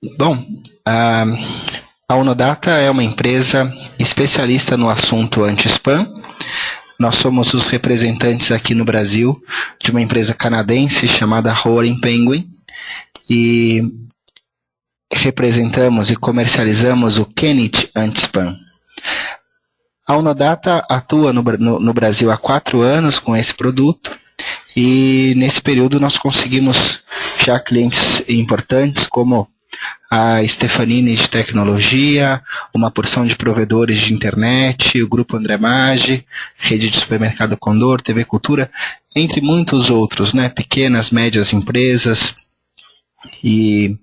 Bom, a Unodata é uma empresa especialista no assunto anti-spam. Nós somos os representantes aqui no Brasil de uma empresa canadense chamada Roaring Penguin e representamos e comercializamos o Kenit Anti-Spam. A Unodata atua no Brasil há 4 anos com esse produto e nesse período nós conseguimos já clientes importantes como a Stefanini de tecnologia, uma porção de provedores de internet, o Grupo André Maggi, Rede de Supermercado Condor, TV Cultura, entre muitos outros, né? Pequenas, médias empresas. E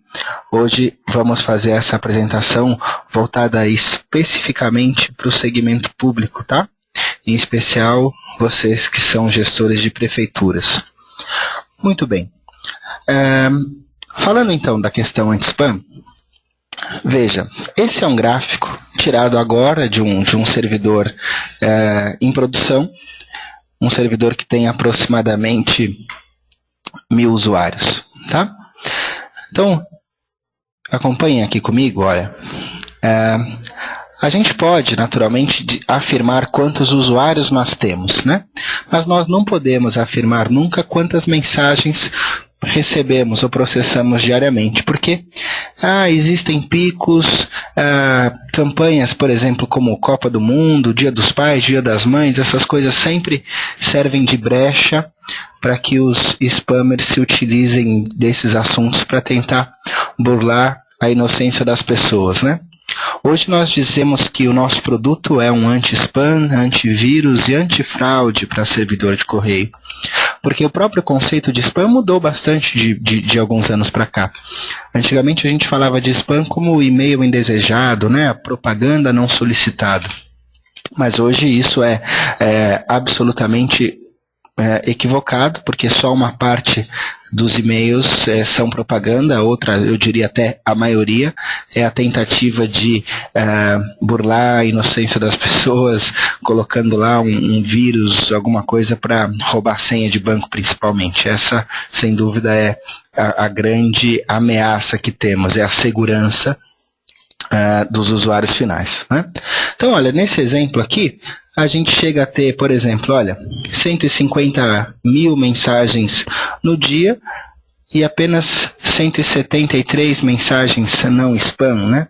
hoje vamos fazer essa apresentação voltada especificamente para o segmento público, tá? Em especial vocês que são gestores de prefeituras. Muito bem. Falando então da questão anti-spam, veja, esse é um gráfico tirado agora de um servidor em produção, um servidor que tem aproximadamente 1000 usuários, tá? Então, acompanhem aqui comigo, olha. A gente pode, naturalmente, afirmar quantos usuários nós temos, né? Mas nós não podemos afirmar nunca quantas mensagens recebemos ou processamos diariamente, porque existem picos, campanhas, por exemplo, como Copa do Mundo, Dia dos Pais, Dia das Mães, essas coisas sempre servem de brecha para que os spammers se utilizem desses assuntos para tentar burlar a inocência das pessoas, né? Hoje nós dizemos que o nosso produto é um anti-spam, antivírus e antifraude para servidor de correio. Porque o próprio conceito de spam mudou bastante de alguns anos para cá. Antigamente a gente falava de spam como o e-mail indesejado, né? A propaganda não solicitada. Mas hoje isso é absolutamente equivocado, porque só uma parte dos e-mails são propaganda, a outra, eu diria até a maioria, é a tentativa de burlar a inocência das pessoas, colocando lá um vírus, alguma coisa para roubar senha de banco principalmente. Essa, sem dúvida, é a grande ameaça que temos, é a segurança dos usuários finais, né? Então, olha, nesse exemplo aqui, a gente chega a ter, por exemplo, olha, 150 mil mensagens no dia e apenas 173 mensagens não spam, né?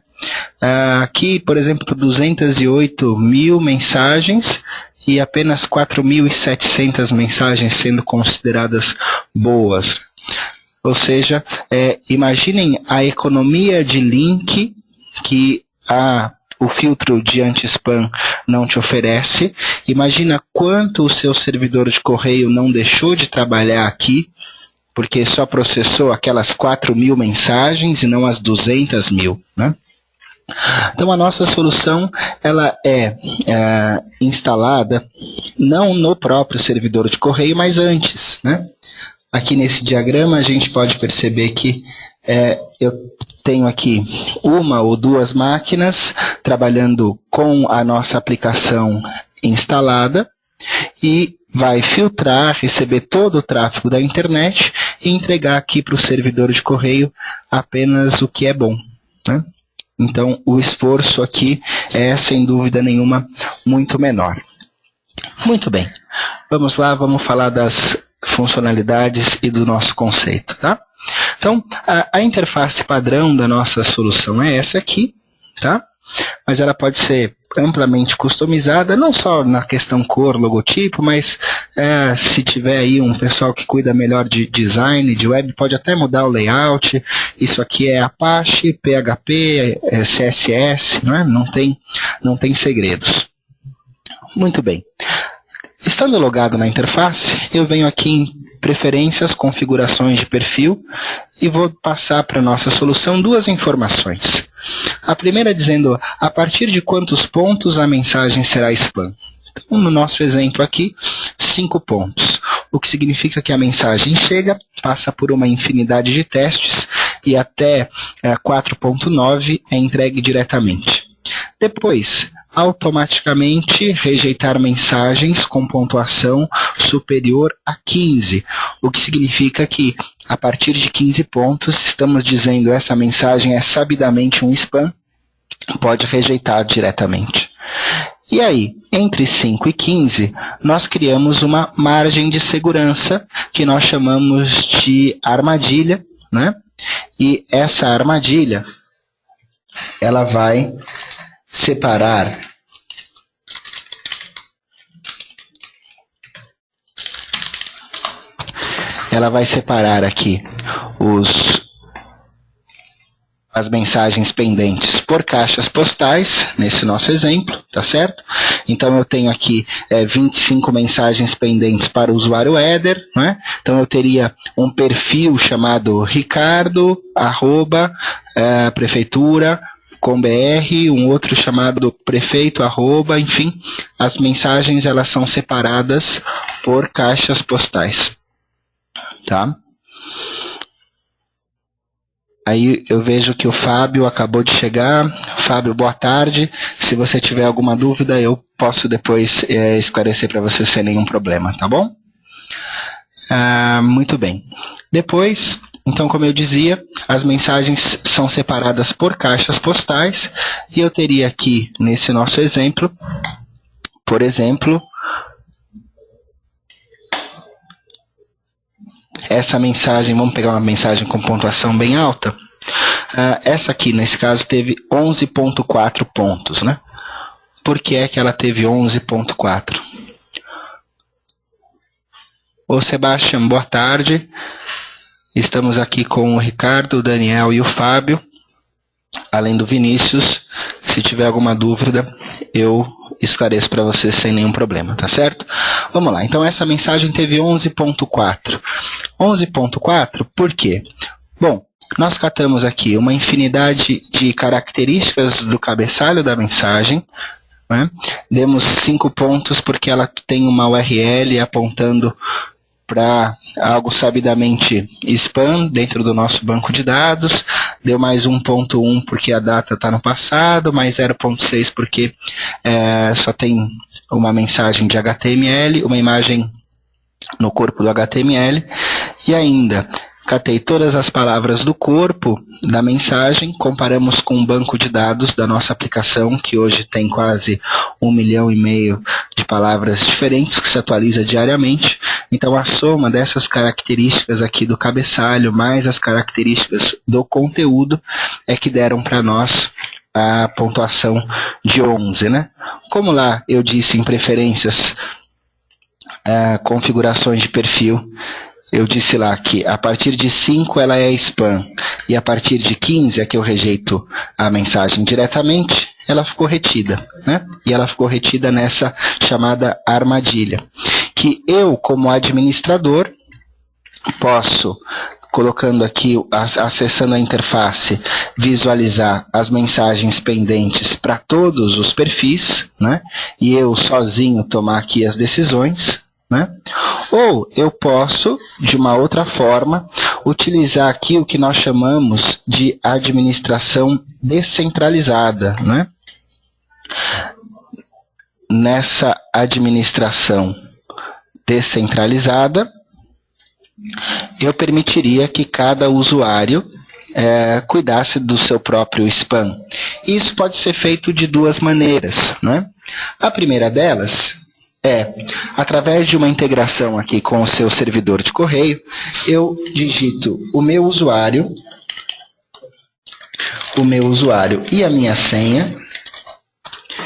Aqui, por exemplo, 208 mil mensagens e apenas 4.700 mensagens sendo consideradas boas. Ou seja, imaginem a economia de link que o filtro de anti-spam não te oferece. Imagina quanto o seu servidor de correio não deixou de trabalhar aqui, porque só processou aquelas 4.000 mensagens e não as 200.000, né? Então a nossa solução ela é instalada não no próprio servidor de correio, mas antes, né? Aqui nesse diagrama a gente pode perceber que eu tenho aqui uma ou duas máquinas trabalhando com a nossa aplicação instalada e vai filtrar, receber todo o tráfego da internet e entregar aqui para o servidor de correio apenas o que é bom, né? Então o esforço aqui é, sem dúvida nenhuma, muito menor. Muito bem, vamos lá, vamos falar das funcionalidades e do nosso conceito, tá? Então, a interface padrão da nossa solução é essa aqui, tá? Mas ela pode ser amplamente customizada, não só na questão cor, logotipo, mas se tiver aí um pessoal que cuida melhor de design, de web, pode até mudar o layout. Isso aqui é Apache, PHP, CSS, não é? Não tem segredos. Muito bem. Estando logado na interface, eu venho aqui em Preferências, Configurações de Perfil e vou passar para a nossa solução duas informações. A primeira dizendo a partir de quantos pontos a mensagem será spam. Então, no nosso exemplo aqui, 5 pontos. O que significa que a mensagem chega, passa por uma infinidade de testes e até 4.9 é entregue diretamente. Depois, automaticamente rejeitar mensagens com pontuação superior a 15, o que significa que a partir de 15 pontos, estamos dizendo essa mensagem é sabidamente um spam, pode rejeitar diretamente. E aí, entre 5 e 15, nós criamos uma margem de segurança que nós chamamos de armadilha, né? E essa armadilha, ela vai separar aqui as mensagens pendentes por caixas postais, nesse nosso exemplo, tá certo? Então, eu tenho aqui 25 mensagens pendentes para o usuário header, né? Então, eu teria um perfil chamado Ricardo, @prefeitura.com.br, um outro chamado prefeito, enfim, as mensagens elas são separadas por caixas postais, tá? Aí eu vejo que o Fábio acabou de chegar. Fábio, boa tarde. Se você tiver alguma dúvida, eu posso depois esclarecer para você sem nenhum problema, tá bom? Muito bem. Depois, então, como eu dizia, as mensagens são separadas por caixas postais e eu teria aqui, nesse nosso exemplo, por exemplo, essa mensagem, vamos pegar uma mensagem com pontuação bem alta. Essa aqui, nesse caso, teve 11.4 pontos, né? Por que é que ela teve 11.4? Ô Sebastião, boa tarde. Estamos aqui com o Ricardo, o Daniel e o Fábio, além do Vinícius. Se tiver alguma dúvida, eu esclareço para você sem nenhum problema, tá certo? Vamos lá, então essa mensagem teve 11.4. 11.4 por quê? Bom, nós catamos aqui uma infinidade de características do cabeçalho da mensagem, né? Demos 5 pontos porque ela tem uma URL apontando para algo sabidamente spam dentro do nosso banco de dados, deu mais 1.1 porque a data está no passado, mais 0.6 porque só tem uma mensagem de HTML, uma imagem no corpo do HTML, e ainda catei todas as palavras do corpo da mensagem, comparamos com um banco de dados da nossa aplicação, que hoje tem quase 1,5 milhão de palavras diferentes, que se atualiza diariamente. Então, a soma dessas características aqui do cabeçalho, mais as características do conteúdo, é que deram para nós a pontuação de 11, né? Como lá eu disse em preferências, configurações de perfil, eu disse lá que a partir de 5 ela é spam e a partir de 15 é que eu rejeito a mensagem diretamente, ela ficou retida, né? E ela ficou retida nessa chamada armadilha, que eu, como administrador, posso, colocando aqui, acessando a interface, visualizar as mensagens pendentes para todos os perfis, né? E eu sozinho tomar aqui as decisões, né? Ou eu posso, de uma outra forma, utilizar aqui o que nós chamamos de administração descentralizada, né? Nessa administração descentralizada, eu permitiria que cada usuário cuidasse do seu próprio spam. Isso pode ser feito de duas maneiras, né? A primeira delas através de uma integração aqui com o seu servidor de correio, eu digito o meu usuário e a minha senha,